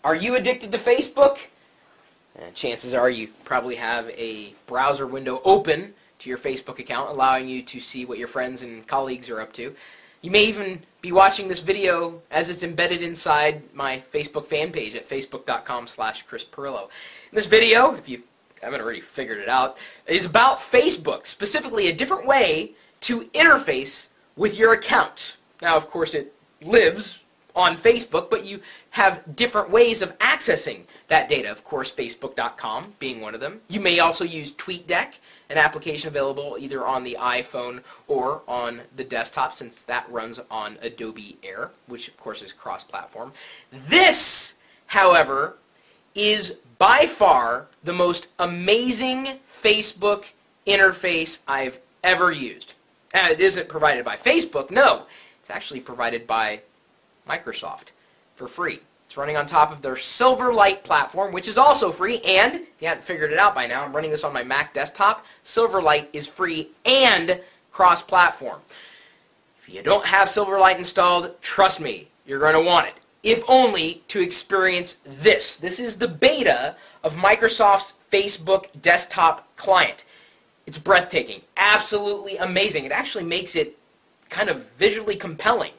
Are you addicted to Facebook? Chances are you probably have a browser window open to your Facebook account, allowing you to see what your friends and colleagues are up to. You may even be watching this video as it's embedded inside my Facebook fan page at facebook.com/Chris Pirillo. This video, if you haven't already figured it out, is about Facebook, specifically a different way to interface with your account. Now, of course, it lives on Facebook, but you have different ways of accessing that data. Of course, Facebook.com being one of them. You may also use TweetDeck, an application available either on the iPhone or on the desktop, since that runs on Adobe Air, which of course is cross-platform. This, however, is by far the most amazing Facebook interface I've ever used. And it isn't provided by Facebook, no. It's actually provided by Microsoft for free. It's running on top of their Silverlight platform, which is also free, and if you haven't figured it out by now, I'm running this on my Mac desktop. Silverlight is free and cross-platform. If you don't have Silverlight installed, trust me, you're going to want it, if only to experience this. This is the beta of Microsoft's Facebook desktop client. It's breathtaking, absolutely amazing. It actually makes it kind of visually compelling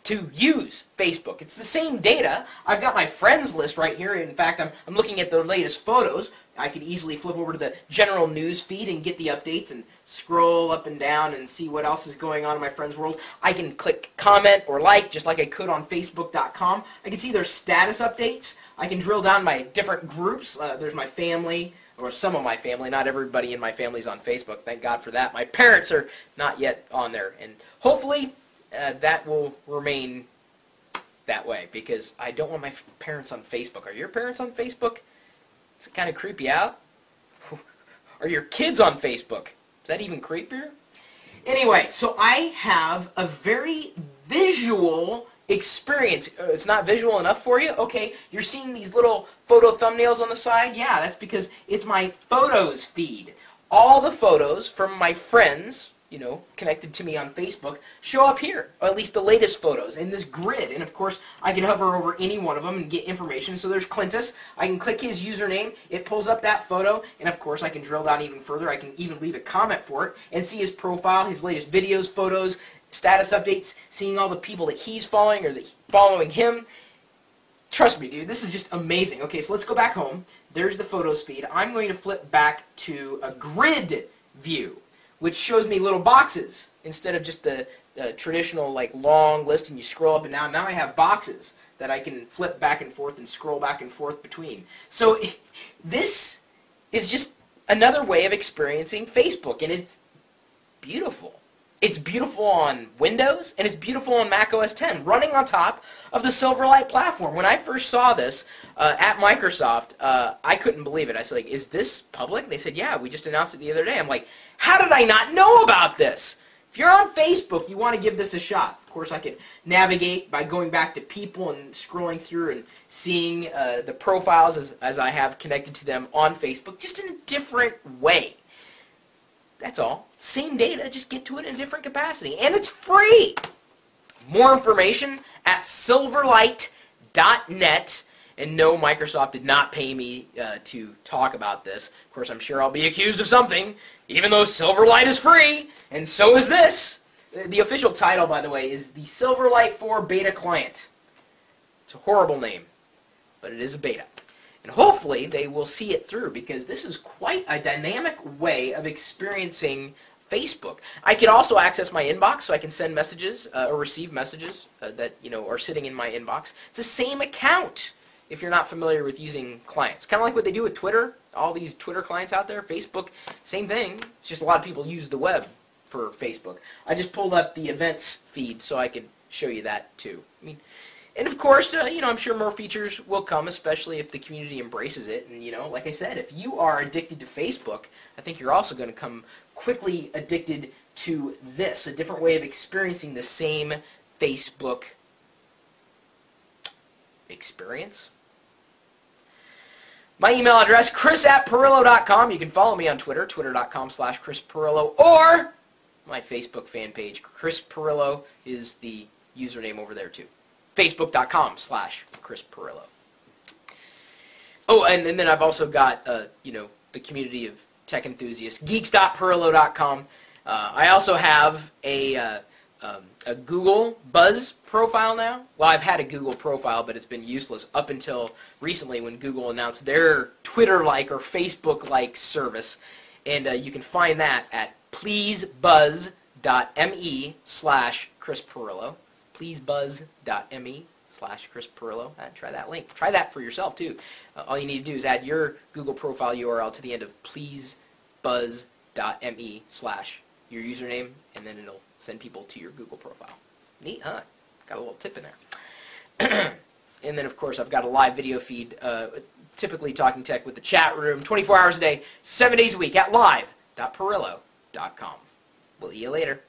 to use Facebook. It's the same data. I've got my friends list right here. In fact, I'm looking at the latest photos. I could easily flip over to the general news feed and get the updates and scroll up and down and see what else is going on in my friends' world. I can click comment or like, just like I could on Facebook.com. I can see their status updates. I can drill down my different groups. There's my family, or some of my family. Not everybody in my family's on Facebook. Thank God for that. My parents are not yet on there, and hopefully that will remain that way, because I don't want my parents on Facebook. Are your parents on Facebook? Does it kind of creep you out? Are your kids on Facebook? Is that even creepier? Anyway, so I have a very visual experience. It's not visual enough for you? Okay, you're seeing these little photo thumbnails on the side? Yeah, that's because it's my photos feed. All the photos from my friends, you know, connected to me on Facebook, show up here, or at least the latest photos in this grid. And of course, I can hover over any one of them and get information. So there's Clintus. I can click his username. It pulls up that photo. And of course, I can drill down even further. I can even leave a comment for it and see his profile, his latest videos, photos, status updates, seeing all the people that he's following or that following him. Trust me, dude, this is just amazing. Okay, so let's go back home. There's the photos feed. I'm going to flip back to a grid view, which shows me little boxes instead of just the traditional like long list and you scroll up and down. Now I have boxes that I can flip back and forth and scroll back and forth between. So this is just another way of experiencing Facebook, and it's beautiful. It's beautiful on Windows, and it's beautiful on Mac OS X, running on top of the Silverlight platform. When I first saw this at Microsoft, I couldn't believe it. I was like, is this public? They said, yeah, we just announced it the other day. I'm like, how did I not know about this? If you're on Facebook, you want to give this a shot. Of course, I could navigate by going back to people and scrolling through and seeing the profiles as I have connected to them on Facebook, just in a different way. That's all. Same data, just get to it in a different capacity. And it's free! More information at silverlight.net. And no, Microsoft did not pay me to talk about this. Of course, I'm sure I'll be accused of something, even though Silverlight is free, and so is this. The official title, by the way, is the Silverlight 4 Beta Client. It's a horrible name, but it is a beta. And hopefully they will see it through, because this is quite a dynamic way of experiencing Facebook. I can also access my inbox, so I can send messages or receive messages that are sitting in my inbox. It's the same account if you're not familiar with using clients. Kind of like what they do with Twitter. All these Twitter clients out there. Facebook, same thing. It's just a lot of people use the web for Facebook. I just pulled up the events feed so I could show you that too. And of course, I'm sure more features will come, especially if the community embraces it. And, like I said, if you are addicted to Facebook, I think you're also going to come quickly addicted to this, a different way of experiencing the same Facebook experience. My email address, chris@pirillo.com. You can follow me on Twitter, twitter.com/Chris Pirillo, or my Facebook fan page. Chris Pirillo is the username over there, too. Facebook.com/Chris Pirillo. Oh, and then I've also got, you know, the community of tech enthusiasts, geeks.pirillo.com. I also have a Google Buzz profile now. Well, I've had a Google profile, but it's been useless up until recently when Google announced their Twitter-like or Facebook-like service. And you can find that at pleasebuzz.me/Chris Pirillo. Pleasebuzz.me/Chris Pirillo. Try that link. Try that for yourself, too. All you need to do is add your Google profile URL to the end of pleasebuzz.me/your username, and then it'll send people to your Google profile. Neat, huh? Got a little tip in there. And then, of course, I've got a live video feed, typically talking tech with the chat room, 24 hours a day, 7 days a week at live.pirillo.com. We'll see you later.